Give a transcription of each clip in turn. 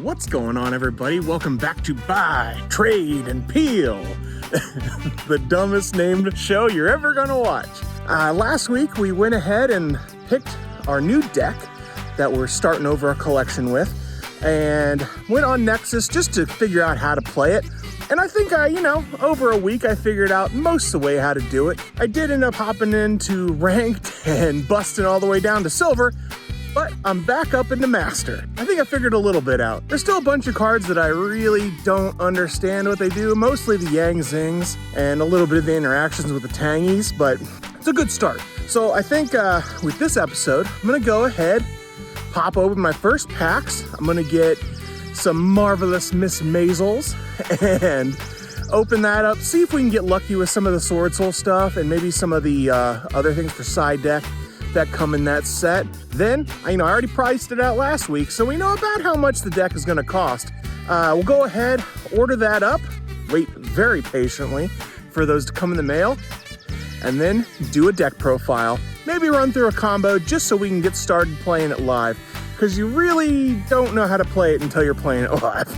What's going on, everybody? Welcome back to Buy, Trade, and Peel, the dumbest named show you're ever gonna watch. Last week, we went ahead and picked our new deck that we're starting over a collection with, and went on Nexus just to figure out how to play it. And I think over a week, I figured out most of the way how to do it. I did end up hopping into ranked and busting all the way down to silver, but I'm back up into master. I think I figured a little bit out. There's still a bunch of cards that I really don't understand what they do, mostly the Yang Zings and a little bit of the interactions with the Tangies, but it's a good start. So I think with this episode, I'm gonna go ahead, pop open my first packs. I'm gonna get some marvelous Miss Maisels and open that up, see if we can get lucky with some of the SwordSoul stuff and maybe some of the other things for side deck that come in that set. Then, I already priced it out last week, so we know about how much the deck is gonna cost. We'll go ahead, order that up, wait very patiently for those to come in the mail, and then do a deck profile. Maybe run through a combo just so we can get started playing it live, because you really don't know how to play it until you're playing it live.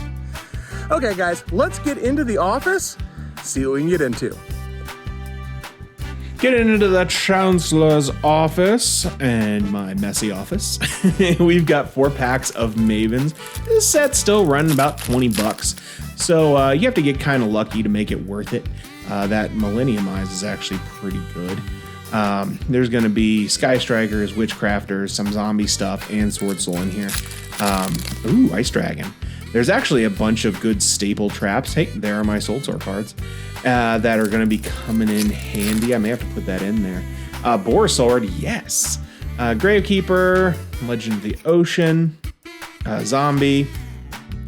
Okay guys, let's get into the office, see what we can get into. Getting into the Chancellor's office and my messy office. We've got 4 packs of Mavens. This set's still running about 20 bucks. So you have to get kind of lucky to make it worth it. That Millenniumize is actually pretty good. There's going to be Sky Strikers, Witchcrafters, some zombie stuff, and SwordSoul in here. Ooh, Ice Dragon. There's actually a bunch of good staple traps. Hey, there are my SwordSoul cards that are going to be coming in handy. I may have to put that in there. Borisword, yes. Gravekeeper, Legend of the Ocean, Zombie,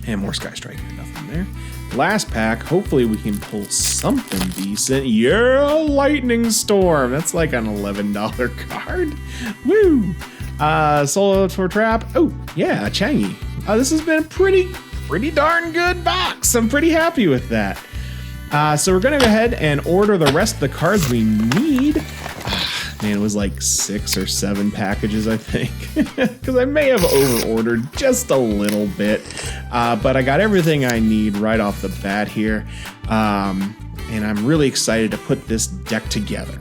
and more Sky Striker stuff in there. Last pack, hopefully we can pull something decent. Yeah, Lightning Storm. That's like an $11 card. Woo! Solo for Trap. Oh, yeah, Changi. This has been a pretty darn good box. I'm pretty happy with that. So we're gonna go ahead and order the rest of the cards we need. Man, it was like 6 or 7 packages, I think, because I may have over-ordered just a little bit, but I got everything I need right off the bat here, and I'm really excited to put this deck together.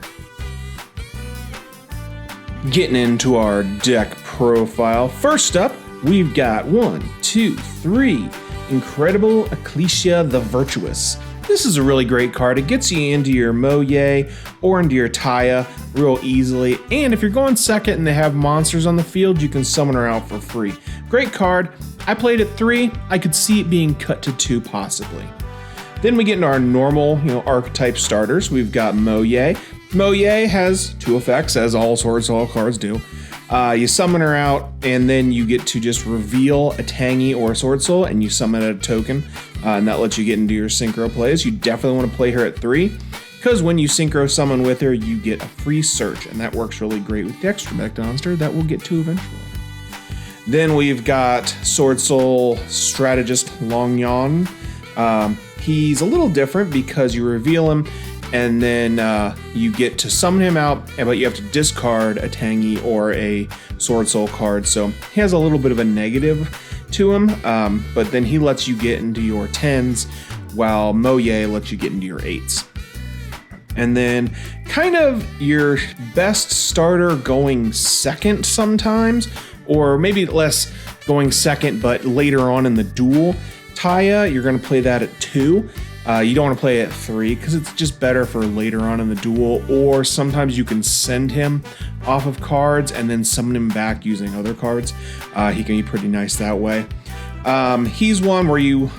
Getting into our deck profile. First up, we've got 1, 2, 3, Incredible Ecclesia the Virtuous. This is a really great card. It gets you into your Moye or into your Taya real easily. And if you're going second and they have monsters on the field, you can summon her out for free. Great card. I played it 3. I could see it being cut to 2 possibly. Then we get into our normal, archetype starters. We've got Moye. Moye has 2 effects, as all SwordSoul cards do. You summon her out, and then you get to just reveal a Tangy or a SwordSoul, and you summon a token, and that lets you get into your synchro plays. You definitely want to play her at 3, because when you synchro summon with her, you get a free search, and that works really great with Dextromech Monster that we'll get to eventually. Then we've got SwordSoul Strategist Longyan. He's a little different because you reveal him, and then you get to summon him out, but you have to discard a Tangy or a SwordSoul card, so he has a little bit of a negative to him, but then he lets you get into your 10s, while Moye lets you get into your 8s. And then kind of your best starter going second sometimes, or maybe less going second, but later on in the duel, Taya, you're going to play that at 2. You don't want to play it at 3 because it's just better for later on in the duel, or sometimes you can send him off of cards and then summon him back using other cards. He can be pretty nice that way. He's one where you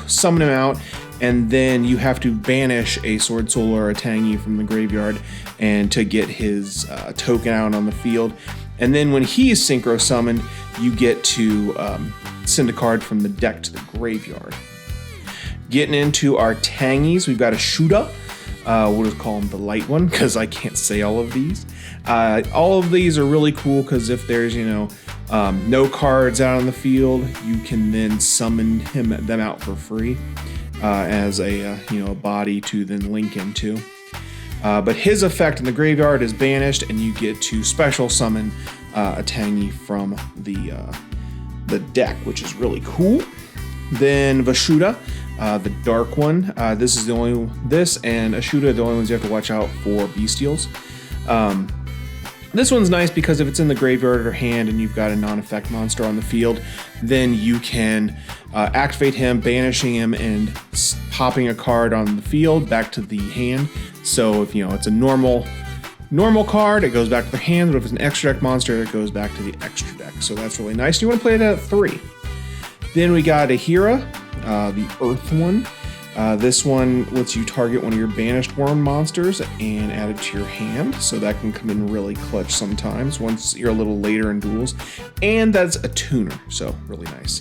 summon him out, and then you have to banish a SwordSoul or a Tangy from the graveyard and to get his token out on the field. And then when he is synchro summoned, you get to send a card from the deck to the graveyard. Getting into our Tangies, we've got a Shuda. We'll just call him the light one because I can't say all of these. All of these are really cool because if there's no cards out on the field, you can then summon them out for free as a body to then link into. But his effect in the graveyard is banished, and you get to special summon a Tangy from the the deck, which is really cool. Then Vashuda, the dark one. This and Ashuda, the only ones you have to watch out for bestials. This one's nice because if it's in the graveyard or hand and you've got a non-effect monster on the field, then you can activate him, banishing him, and popping a card on the field back to the hand. So if it's a normal card, it goes back to the hand, but if it's an extra deck monster, it goes back to the extra deck. So that's really nice. You want to play it at 3. Then we got Ahira, the Earth one. This one lets you target one of your banished worm monsters and add it to your hand, so that can come in really clutch sometimes once you're a little later in duels. And that's a tuner, so really nice.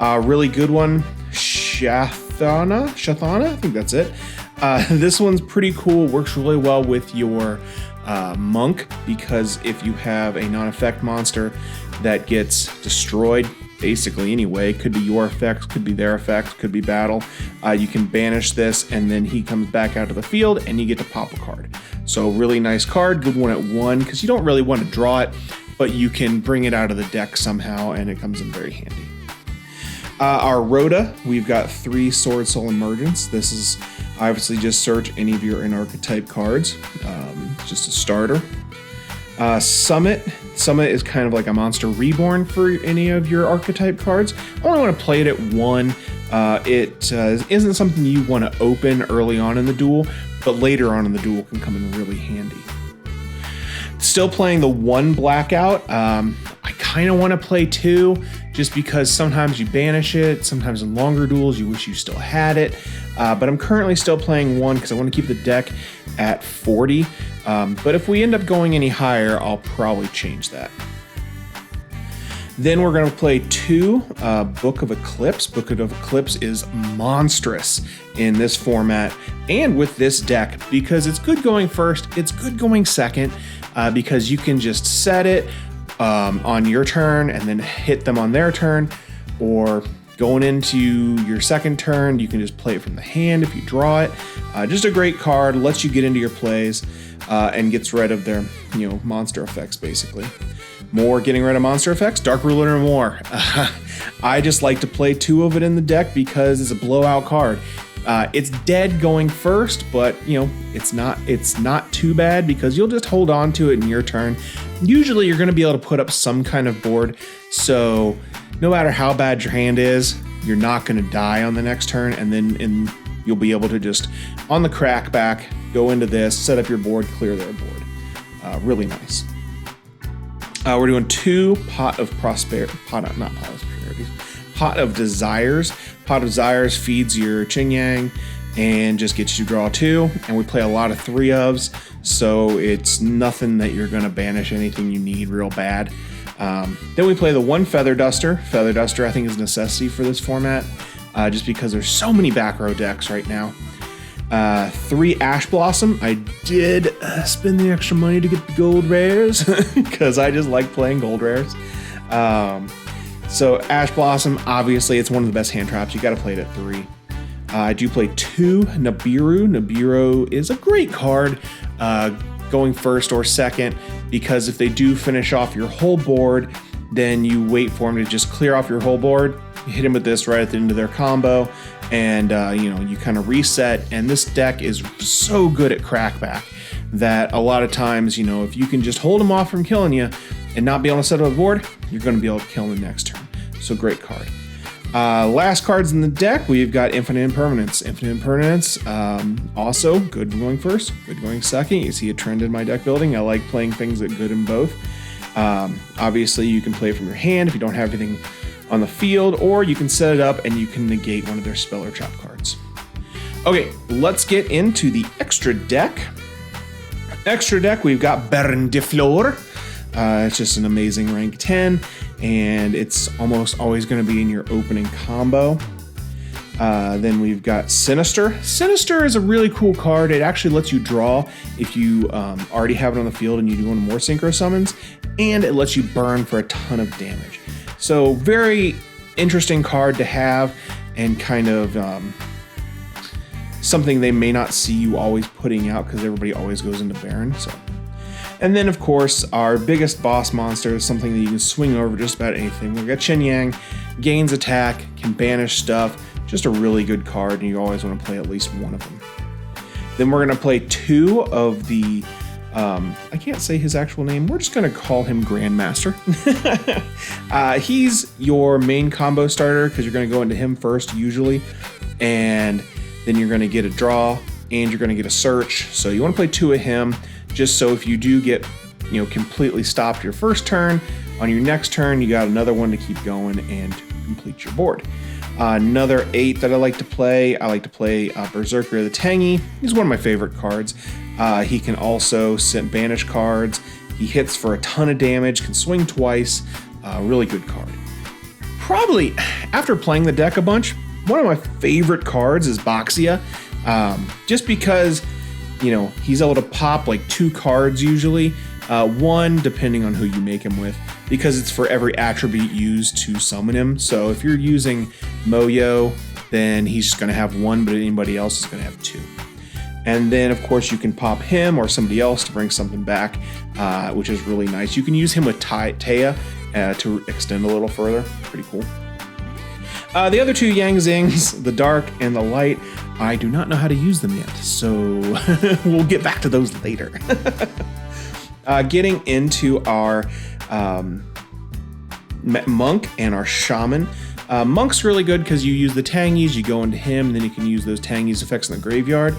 Really good one, Shathana, I think that's it. This one's pretty cool, works really well with your monk, because if you have a non-effect monster that gets destroyed, basically anyway, could be your effect, could be their effect, could be battle, you can banish this and then he comes back out of the field and you get to pop a card. So really nice card, good one at 1, because you don't really want to draw it, but you can bring it out of the deck somehow and it comes in very handy. Our Rhoda, we've got 3 SwordSoul Emergence. This is obviously just search any of your in-archetype cards, just a starter. Summit is kind of like a monster reborn for any of your archetype cards. I only want to play it at 1. It isn't something you want to open early on in the duel, but later on in the duel can come in really handy. Still playing the 1 Blackout. I kind of want to play 2, just because sometimes you banish it, sometimes in longer duels you wish you still had it. But I'm currently still playing 1 because I want to keep the deck at 40. But if we end up going any higher, I'll probably change that. Then we're going to play 2, Book of Eclipse. Book of Eclipse is monstrous in this format and with this deck, because it's good going first, it's good going second, because you can just set it on your turn and then hit them on their turn, or going into your second turn, you can just play it from the hand if you draw it. Just a great card, lets you get into your plays and gets rid of their monster effects basically. More getting rid of monster effects, Dark Ruler and more. I just like to play 2 of it in the deck because it's a blowout card. It's dead going first, but it's not too bad because you'll just hold on to it in your turn. Usually you're going to be able to put up some kind of board, so no matter how bad your hand is, you're not going to die on the next turn, and then you'll be able to just on the crackback go into this, set up your board, clear their board. Really nice. We're doing 2 Pot of Desires. Pot of Desires feeds your Qing Yang and just gets you to draw 2. And we play a lot of 3-ofs, so it's nothing that you're going to banish anything you need real bad. Then we play the 1 Feather Duster. Feather Duster I think is a necessity for this format, just because there's so many back row decks right now. 3 Ash Blossom. I did spend the extra money to get the gold rares because I just like playing gold rares. So Ash Blossom, obviously it's one of the best hand traps. You got to play it at 3. I do play 2 Nibiru. Nibiru is a great card going first or second, because if they do finish off your whole board, then you wait for them to just clear off your whole board. You hit them with this right at the end of their combo, and you kind of reset. And this deck is so good at crackback that a lot of times, if you can just hold them off from killing you and not be able to set up a board, you're going to be able to kill them the next turn. So great card. Last cards in the deck, we've got Infinite Impermanence. Infinite Impermanence, also good going first, good going second. You see a trend in my deck building. I like playing things that good in both. Obviously, you can play it from your hand if you don't have anything on the field, or you can set it up and you can negate one of their spell or trap cards. Okay, let's get into the extra deck. Extra deck, we've got Baron de Fleur. It's just an amazing rank 10, and it's almost always going to be in your opening combo. Then we've got Sinister. Sinister is a really cool card. It actually lets you draw if you already have it on the field and you do one more synchro summons, and it lets you burn for a ton of damage. So very interesting card to have, and kind of something they may not see you always putting out because everybody always goes into Baron. So And then, of course, our biggest boss monster is something that you can swing over just about anything. We've got Chen Yang, gains attack, can banish stuff. Just a really good card, and you always want to play at least one of them. Then we're going to play 2 of the... I can't say his actual name. We're just going to call him Grandmaster. He's your main combo starter because you're going to go into him first usually. And then you're going to get a draw and you're going to get a search. So you want to play 2 of him just so if you do get, completely stopped your first turn, on your next turn, you got another one to keep going and complete your board. Another 8 that I like to play Berserker the Tangy. He's one of my favorite cards. He can also banish cards. He hits for a ton of damage, can swing twice. Really good card. Probably, after playing the deck a bunch, one of my favorite cards is Boxia. Just because, he's able to pop like 2 cards usually. 1, depending on who you make him with, because it's for every attribute used to summon him. So if you're using Moyo, then he's just going to have 1, but anybody else is going to have 2. And then, of course, you can pop him or somebody else to bring something back, which is really nice. You can use him with Taya to extend a little further. Pretty cool. The other 2 Yang Zings, the Dark and the Light, I do not know how to use them yet, so we'll get back to those later. Getting into our Monk and our Shaman. Monk's really good because you use the Tangies, you go into him, and then you can use those Tangies effects in the graveyard.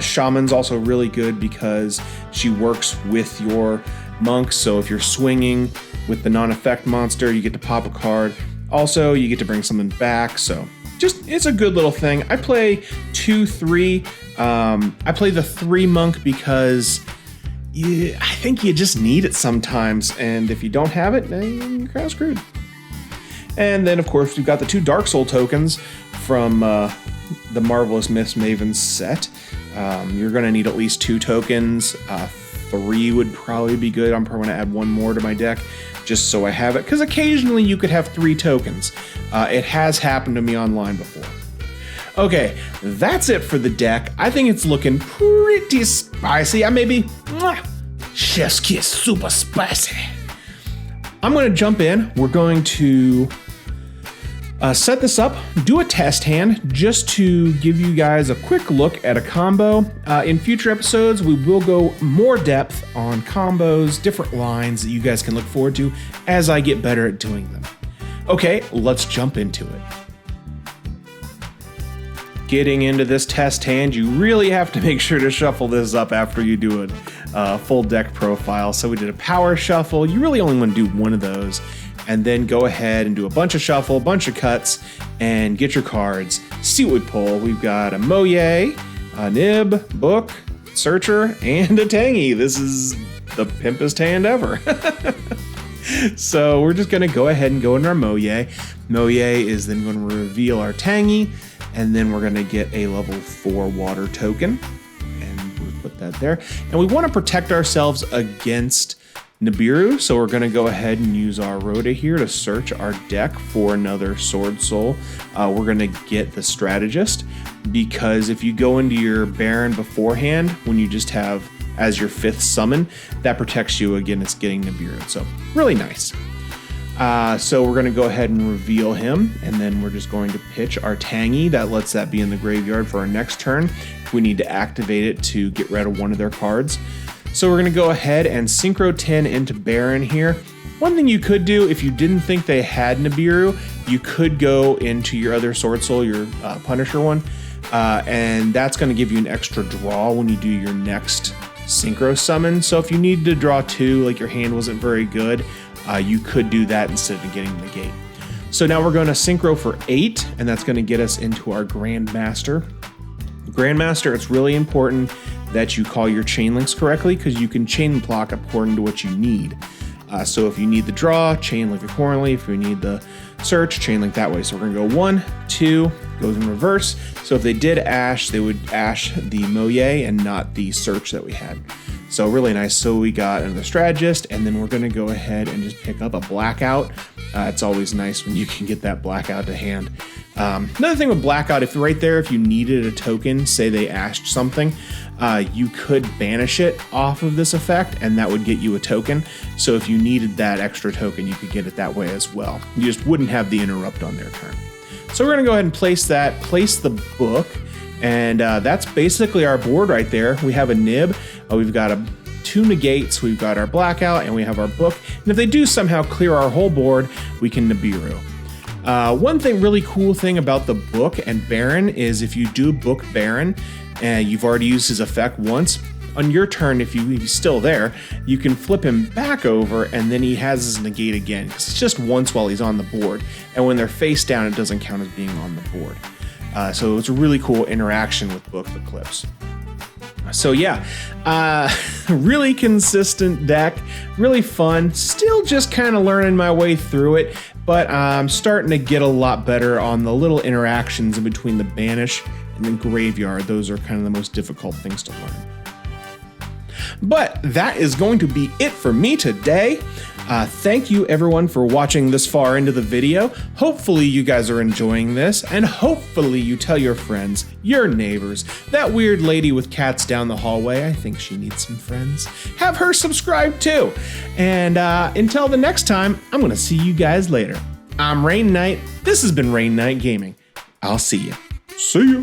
Shaman's also really good because she works with your Monk, so if you're swinging with the non-effect monster, you get to pop a card. Also, you get to bring something back, so it's a good little thing. I play 2, 3. I play the 3 Monk because I think you just need it sometimes, and if you don't have it, then you're kind of screwed. And then, of course, we've got the 2 Dark Soul tokens from the Marvelous Miss Maven set. You're going to need at least 2 tokens. 3 would probably be good. I'm probably going to add 1 more to my deck just so I have it, because occasionally you could have 3 tokens. It has happened to me online before. Okay, that's it for the deck. I think it's looking pretty spicy. Chef's kiss, super spicy. I'm going to jump in. We're going to set this up, do a test hand, just to give you guys a quick look at a combo. In future episodes, we will go more depth on combos, different lines that you guys can look forward to as I get better at doing them. Okay, let's jump into it. Getting into this test hand, you really have to make sure to shuffle this up after you do a full deck profile. So we did a power shuffle. You really only want to do 1 of those, and then go ahead and do a bunch of shuffle, a bunch of cuts, and get your cards. See what we pull. We've got a Moye, a Nib, Book, Searcher, and a Tangy. This is the pimpest hand ever. So we're just going to go ahead and go into our Moye. Moye is then going to reveal our Tangy, and then we're going to get a level 4 water token, and we'll put that there. And we want to protect ourselves against Nibiru, so we're going to go ahead and use our Rhoda here to search our deck for another SwordSoul. We're going to get the Strategist, because if you go into your Baron beforehand, when you just have as your 5th summon, that protects you against getting Nibiru. So really nice. So we're going to go ahead and reveal him, and then we're just going to pitch our Tangy. That lets that be in the graveyard for our next turn. We need to activate it to get rid of one of their cards. So we're going to go ahead and Synchro 10 into Baron here. One thing you could do, if you didn't think they had Nibiru, you could go into your other SwordSoul, your Punisher one, and that's going to give you an extra draw when you do your next Synchro summon. So if you need to draw 2, like your hand wasn't very good, you could do that instead of getting the gate. So now we're going to Synchro for 8, and that's going to get us into our Grandmaster. Grandmaster, it's really important that you call your chain links correctly, because you can chain block according to what you need. So if you need the draw, chain link accordingly. If you need the search, chain link that way. So we're going to go 1, 2, goes in reverse. So if they did ash, they would ash the Moye and not the search that we had. So really nice. So we got another Strategist, and then we're going to go ahead and just pick up a Blackout. It's always nice when you can get that Blackout to hand. Another thing with Blackout, if you needed a token, say they asked something, you could banish it off of this effect, and that would get you a token. So if you needed that extra token, you could get it that way as well. You just wouldn't have the interrupt on their turn. So we're gonna go ahead and place the book, and that's basically our board right there. We have a nib, we've got 2 negates, we've got our Blackout, and we have our book. And if they do somehow clear our whole board, we can Nibiru. One really cool thing about the book and Baron is if you do book Baron and you've already used his effect once, on your turn, if he's still there, you can flip him back over and then he has his negate again, because it's just once while he's on the board. And when they're face down, it doesn't count as being on the board. So it's a really cool interaction with Book Eclipse. So yeah, really consistent deck, really fun, still just kind of learning my way through it, but I'm starting to get a lot better on the little interactions in between the Banish and the Graveyard. Those are kind of the most difficult things to learn. But that is going to be it for me today. Thank you everyone for watching this far into the video. Hopefully you guys are enjoying this, and hopefully you tell your friends, your neighbors, that weird lady with cats down the hallway, I think she needs some friends. Have her subscribe too. And until the next time, I'm gonna see you guys later. I'm Rainnite. This has been Rainnite Gaming. I'll see you. See ya.